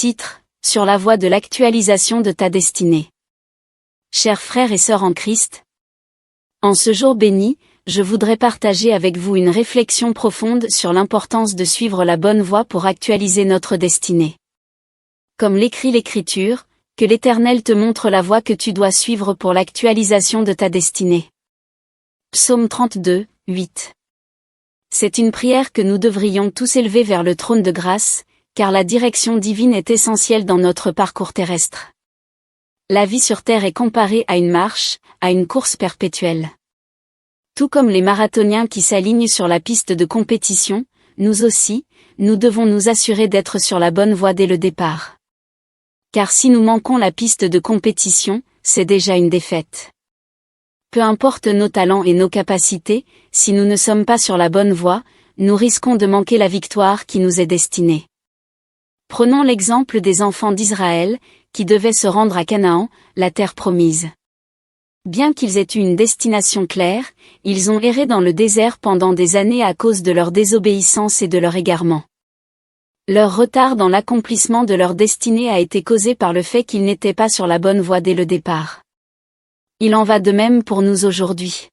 Titre, sur la voie de l'actualisation de ta destinée. Chers frères et sœurs en Christ, en ce jour béni, je voudrais partager avec vous une réflexion profonde sur l'importance de suivre la bonne voie pour actualiser notre destinée. Comme l'écrit l'Écriture, que l'Éternel te montre la voie que tu dois suivre pour l'actualisation de ta destinée. Psaume 32, 8. C'est une prière que nous devrions tous élever vers le trône de grâce, car la direction divine est essentielle dans notre parcours terrestre. La vie sur terre est comparée à une marche, à une course perpétuelle. Tout comme les marathoniens qui s'alignent sur la piste de compétition, nous aussi, nous devons nous assurer d'être sur la bonne voie dès le départ. Car si nous manquons la piste de compétition, c'est déjà une défaite. Peu importe nos talents et nos capacités, si nous ne sommes pas sur la bonne voie, nous risquons de manquer la victoire qui nous est destinée. Prenons l'exemple des enfants d'Israël, qui devaient se rendre à Canaan, la terre promise. Bien qu'ils aient eu une destination claire, ils ont erré dans le désert pendant des années à cause de leur désobéissance et de leur égarement. Leur retard dans l'accomplissement de leur destinée a été causé par le fait qu'ils n'étaient pas sur la bonne voie dès le départ. Il en va de même pour nous aujourd'hui.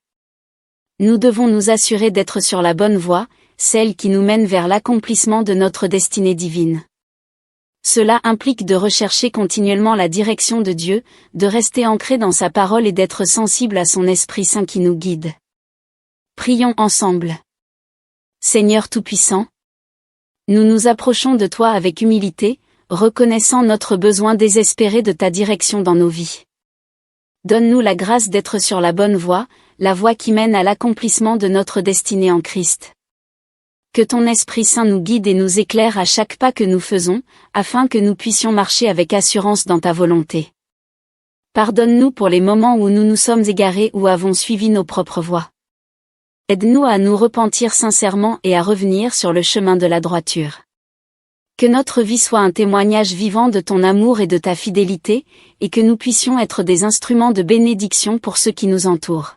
Nous devons nous assurer d'être sur la bonne voie, celle qui nous mène vers l'accomplissement de notre destinée divine. Cela implique de rechercher continuellement la direction de Dieu, de rester ancré dans sa parole et d'être sensible à son Esprit Saint qui nous guide. Prions ensemble. Seigneur Tout-Puissant, nous nous approchons de toi avec humilité, reconnaissant notre besoin désespéré de ta direction dans nos vies. Donne-nous la grâce d'être sur la bonne voie, la voie qui mène à l'accomplissement de notre destinée en Christ. Que ton Esprit Saint nous guide et nous éclaire à chaque pas que nous faisons, afin que nous puissions marcher avec assurance dans ta volonté. Pardonne-nous pour les moments où nous nous sommes égarés ou avons suivi nos propres voies. Aide-nous à nous repentir sincèrement et à revenir sur le chemin de la droiture. Que notre vie soit un témoignage vivant de ton amour et de ta fidélité, et que nous puissions être des instruments de bénédiction pour ceux qui nous entourent.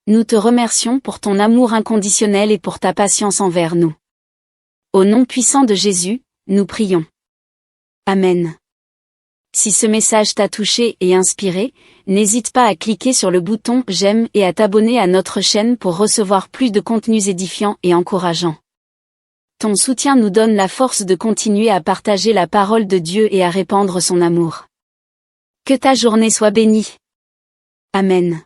Nous te remercions pour ton amour inconditionnel et pour ta patience envers nous. Au nom puissant de Jésus, nous prions. Amen. Si ce message t'a touché et inspiré, n'hésite pas à cliquer sur le bouton « J'aime » et à t'abonner à notre chaîne pour recevoir plus de contenus édifiants et encourageants. Ton soutien nous donne la force de continuer à partager la parole de Dieu et à répandre son amour. Que ta journée soit bénie. Amen.